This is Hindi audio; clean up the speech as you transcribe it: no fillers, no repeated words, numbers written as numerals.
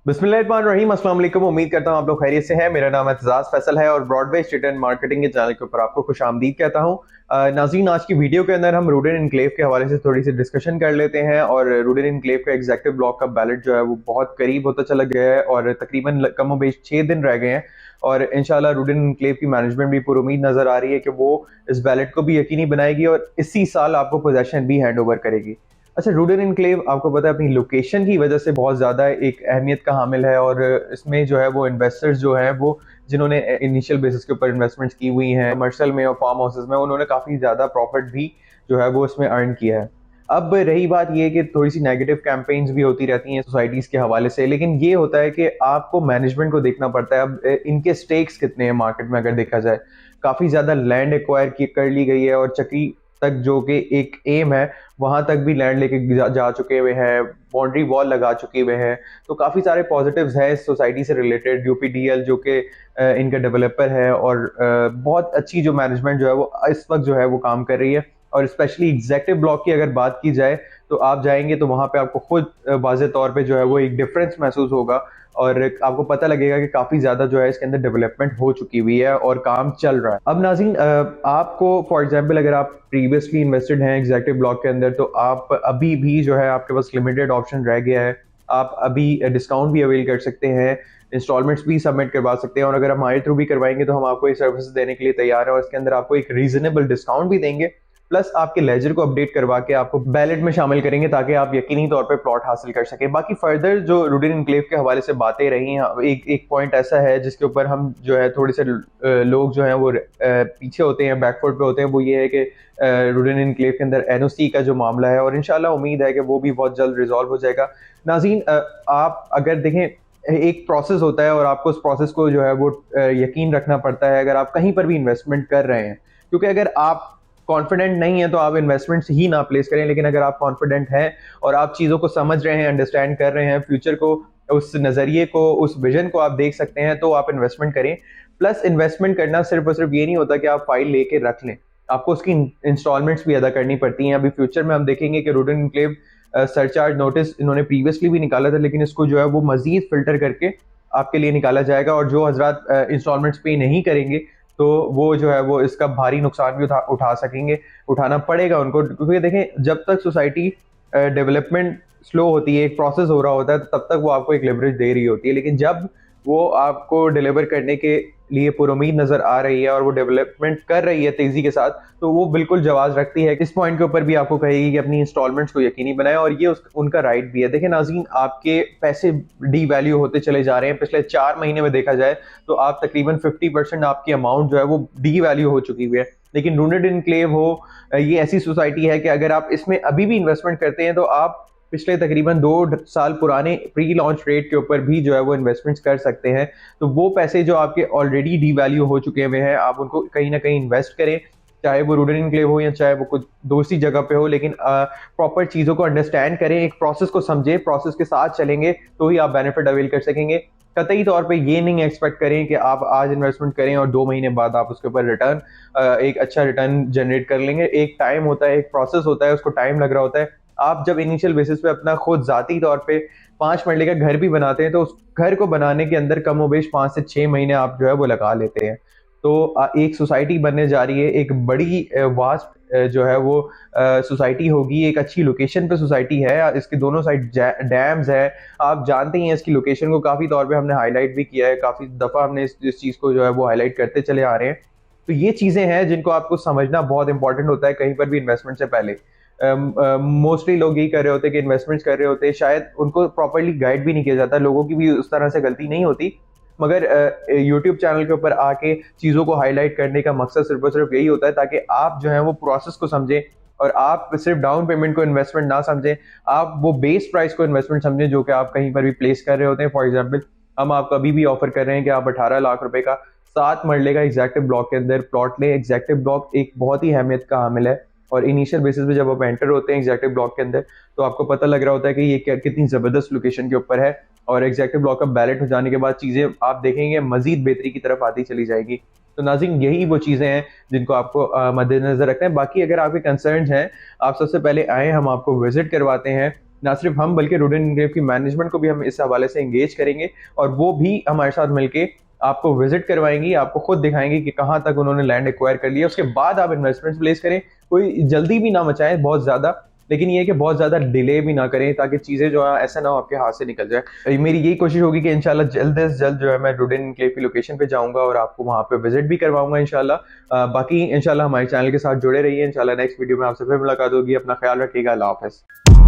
बिस्मिल्लाहिर्रहमानिर्रहीम। अस्सलाम वालेकुम। उम्मीद करता हूँ आप लोग खैरियत से हैं। मेरा नाम एतजाज़ फैसल है और ब्रॉडवे स्ट्रीट एंड मार्केटिंग के चैनल के ऊपर आपको खुशामदीद कहता हूँ। नाज़रीन, आज की वीडियो के अंदर हम रूडन इनक्लेव के हवाले से थोड़ी सी डिस्कशन कर लेते हैं। और रूडन इनक्लेव का एग्जेक्टिव ब्लॉक का बैलेट जो है वो बहुत करीब होता चला गया है और तकरीबन कम व बेश 6 दिन रह गए हैं। और इंशाल्लाह रूडन इनक्लेव की मैनेजमेंट भी पुरुमीद नजर आ रही है कि वो इस बैलेट को भी यकीनी बनाएगी और इसी साल आपको पोजेशन भी हैंड ओवर करेगी। अच्छा, रूडन इनक्लेव आपको पता है अपनी लोकेशन की वजह से बहुत ज़्यादा एक अहमियत का हामिल है। और इसमें जो है वो इन्वेस्टर्स जो हैं वो जिन्होंने इनिशियल बेसिस के ऊपर इन्वेस्टमेंट्स की हुई हैं कमर्शियल में और फार्म हाउसेस में, उन्होंने काफ़ी ज़्यादा प्रॉफिट भी जो है वो इसमें अर्न किया है। अब रही बात ये कि थोड़ी सी नेगेटिव कैंपेन्स भी होती रहती हैं सोसाइटीज़ के हवाले से, लेकिन ये होता है कि आपको मैनेजमेंट को देखना पड़ता है। अब इनके स्टेक्स कितने हैं मार्केट में अगर देखा जाए, काफ़ी ज़्यादा लैंड एक्वायर कर ली गई है और चक्री तक जो कि एक एम है वहां तक भी लैंड लेके जा चुके हुए हैं, बाउंड्री वॉल लगा चुके हुए हैं। तो काफ़ी सारे पॉजिटिव्स हैं इस सोसाइटी से रिलेटेड। यूपीडीएल जो कि इनका डेवलपर है और बहुत अच्छी जो मैनेजमेंट जो है वो इस वक्त जो है वो काम कर रही है। और स्पेशली एग्जेक्टिव ब्लॉक की अगर बात की जाए तो आप जाएंगे तो वहां पे आपको खुद वाज़े तौर पे जो है वो एक डिफरेंस महसूस होगा और आपको पता लगेगा कि काफ़ी ज़्यादा जो है इसके अंदर डेवलपमेंट हो चुकी हुई है और काम चल रहा है। अब नाज़रीन, आपको फॉर एग्जांपल अगर आप प्रीवियसली इन्वेस्टेड हैं एग्जेक्टिव ब्लॉक के अंदर तो आप अभी भी जो है आपके पास लिमिटेड ऑप्शन रह गया है। आप अभी डिस्काउंट भी अवेल कर सकते हैं, इंस्टॉलमेंट्स भी सबमिट करवा सकते हैं और अगर हमारे थ्रू भी करवाएंगे तो हम आपको ये सर्विसेज देने के लिए तैयार हैं और इसके अंदर आपको एक रीजनेबल डिस्काउंट भी देंगे। प्लस आपके लेजर को अपडेट करवा के आपको बैलेट में शामिल करेंगे ताकि आप यकीनी तौर पे प्लॉट हासिल कर सकें। बाकी फर्दर जो रूडन इनक्लेव के हवाले से बातें रही हैं, एक एक पॉइंट ऐसा है जिसके ऊपर हम जो है थोड़े से लोग जो हैं वो पीछे होते हैं, बैकफुट पे होते हैं। वो ये है कि रूडन इनक्लेव के अंदर एनओसी का जो मामला है और इंशाल्लाह उम्मीद है कि वो भी बहुत जल्द रिजॉल्व हो जाएगा। नाज़रीन, आप अगर देखें एक प्रोसेस होता है और आपको उस प्रोसेस को जो है वो यकीन रखना पड़ता है अगर आप कहीं पर भी इन्वेस्टमेंट कर रहे हैं। क्योंकि अगर आप कॉन्फिडेंट नहीं है तो आप इन्वेस्टमेंट्स ही ना प्लेस करें, लेकिन अगर आप कॉन्फिडेंट हैं और आप चीज़ों को समझ रहे हैं, अंडरस्टैंड कर रहे हैं, फ्यूचर को, उस नज़रिए को, उस विजन को आप देख सकते हैं तो आप इन्वेस्टमेंट करें। प्लस इन्वेस्टमेंट करना सिर्फ और सिर्फ ये नहीं होता कि आप फाइल लेके रख लें, आपको उसकी इंस्टॉलमेंट्स भी अदा करनी पड़ती हैं। अभी फ्यूचर में हम देखेंगे कि रूडन इनक्लेव सरचार्ज नोटिस इन्होंने प्रीवियसली भी निकाला था, लेकिन इसको जो है वो मजीद फिल्टर करके आपके लिए निकाला जाएगा और जो हजरात इंस्टॉलमेंट्स पे नहीं करेंगे तो वो जो है वो इसका भारी नुकसान भी उठा सकेंगे, उठाना पड़ेगा उनको। क्योंकि देखें, जब तक सोसाइटी डेवलपमेंट स्लो होती है, एक प्रोसेस हो रहा होता है, तो तब तक वो आपको एक लेवरेज दे रही होती है। लेकिन जब वो आपको डिलीवर करने के लिए पुरुमीद नजर आ रही है और वो डेवलपमेंट कर रही है तेजी के साथ, तो वो बिल्कुल जवाज रखती है इस पॉइंट के ऊपर भी आपको कहेगी कि अपनी इंस्टॉलमेंट्स को यकीनी बनाए और ये उनका राइट भी है। देखिए नाज़रीन, आपके पैसे डी वैल्यू होते चले जा रहे हैं। पिछले 4 महीने में देखा जाए तो आप तकरीबन 50% आपकी अमाउंट जो है वो डी वैल्यू हो चुकी हुई है। लेकिन रूडन इनक्लेव हो, ये ऐसी सोसाइटी है कि अगर आप इसमें अभी भी इन्वेस्टमेंट करते हैं तो आप पिछले तकरीबन 2 साल पुराने प्री लॉन्च रेट के ऊपर भी जो है वो इन्वेस्टमेंट्स कर सकते हैं। तो वो पैसे जो आपके ऑलरेडी डी वैल्यू हो चुके हुए हैं, आप उनको कहीं ना कहीं इन्वेस्ट करें, चाहे वो रूडन इनक्लेव हो या चाहे वो कुछ दूसरी जगह पे हो। लेकिन प्रॉपर चीज़ों को अंडरस्टैंड करें, एक प्रोसेस को समझें, प्रोसेस के साथ चलेंगे तो ही आप बेनिफिट अवेल कर सकेंगे। कतई तौर पे ये नहीं एक्सपेक्ट करें कि आप आज इन्वेस्टमेंट करें और 2 महीने बाद आप उसके ऊपर रिटर्न एक अच्छा रिटर्न जनरेट कर लेंगे। एक टाइम होता है, एक प्रोसेस होता है, उसको टाइम लग रहा होता है। आप जब इनिशियल बेसिस पे अपना खुद जाती तौर पे 5 मरले का घर भी बनाते हैं तो उस घर को बनाने के अंदर कम ओ बेश 5 से 6 महीने आप जो है वो लगा लेते हैं। तो एक सोसाइटी बनने जा रही है, एक बड़ी वास्ट जो है वो सोसाइटी होगी, एक अच्छी लोकेशन पे सोसाइटी है, इसके दोनों साइड डैम्स है। आप जानते ही हैं इसकी लोकेशन को, काफ़ी तौर पे हमने हाईलाइट भी किया है, काफ़ी दफ़ा हमने इस चीज़ को जो है वो हाईलाइट करते चले आ रहे हैं। तो ये चीज़ें हैं जिनको आपको समझना बहुत इंपॉर्टेंट होता है कहीं पर भी इन्वेस्टमेंट से पहले। मोस्टली लोग यही कर रहे होते हैं कि इन्वेस्टमेंट्स कर रहे होते हैं, शायद उनको प्रॉपर्ली गाइड भी नहीं किया जाता। लोगों की भी उस तरह से गलती नहीं होती, मगर यूट्यूब चैनल के ऊपर आके चीज़ों को हाईलाइट करने का मकसद सिर्फ और सिर्फ यही होता है ताकि आप जो है वो प्रोसेस को समझें और आप सिर्फ डाउन पेमेंट को इन्वेस्टमेंट ना समझें, आप वो बेस प्राइस को इन्वेस्टमेंट समझें जो कि आप कहीं पर भी प्लेस कर रहे होते हैं। फॉर एग्जाम्पल, हम आपको अभी भी ऑफर कर रहे हैं कि आप 18 लाख रुपए का 7 मरले का एग्जेक्टिव ब्लॉक के अंदर प्लॉट लें। एग्जेक्टिव ब्लॉक एक बहुत ही अहमियत का हामिल है और इनिशियल बेसिस पे जब आप एंटर होते हैं एग्जेक्टिव ब्लॉक के अंदर तो आपको पता लग रहा होता है कि ये कितनी ज़बरदस्त लोकेशन के ऊपर है। और एग्जेक्टिव ब्लॉक का बैलेट हो जाने के बाद चीज़ें आप देखेंगे मजीद बेहतरी की तरफ आती चली जाएगी। तो नाज़रीन, यही वो चीज़ें हैं जिनको आपको मद्देनजर रखना है। बाकी अगर आपके कंसर्न्स हैं, आप सबसे पहले आएँ, हम आपको विजिट करवाते हैं। ना सिर्फ हम बल्कि रूडेन एनक्लेव की मैनेजमेंट को भी हम इस हवाले से एंगेज करेंगे और वो भी हमारे साथ मिलके आपको विजिट करवाएंगी, आपको खुद दिखाएंगे कि कहाँ तक उन्होंने लैंड एक्वायर कर लिया। उसके बाद आप इन्वेस्टमेंट प्लेस करें, कोई जल्दी भी ना मचाएं बहुत ज़्यादा, लेकिन ये है कि बहुत ज़्यादा डिले भी ना करें ताकि चीज़ें जो है ऐसा ना हो आपके हाथ से निकल जाए। मेरी यही कोशिश होगी कि इंशाल्लाह जल्द से जल्द जो है मैं रूडेन एनक्लेव की लोकेशन पे जाऊंगा और आपको वहाँ पे विजिट भी करवाऊंगा इंशाल्लाह। बाकी इंशाल्लाह हमारे चैनल के साथ जुड़े रहिए। इंशाल्लाह नेक्स्ट वीडियो में आपसे फिर मुलाकात होगी। अपना ख्याल रखिएगा। अल्लाह हाफ़िज़।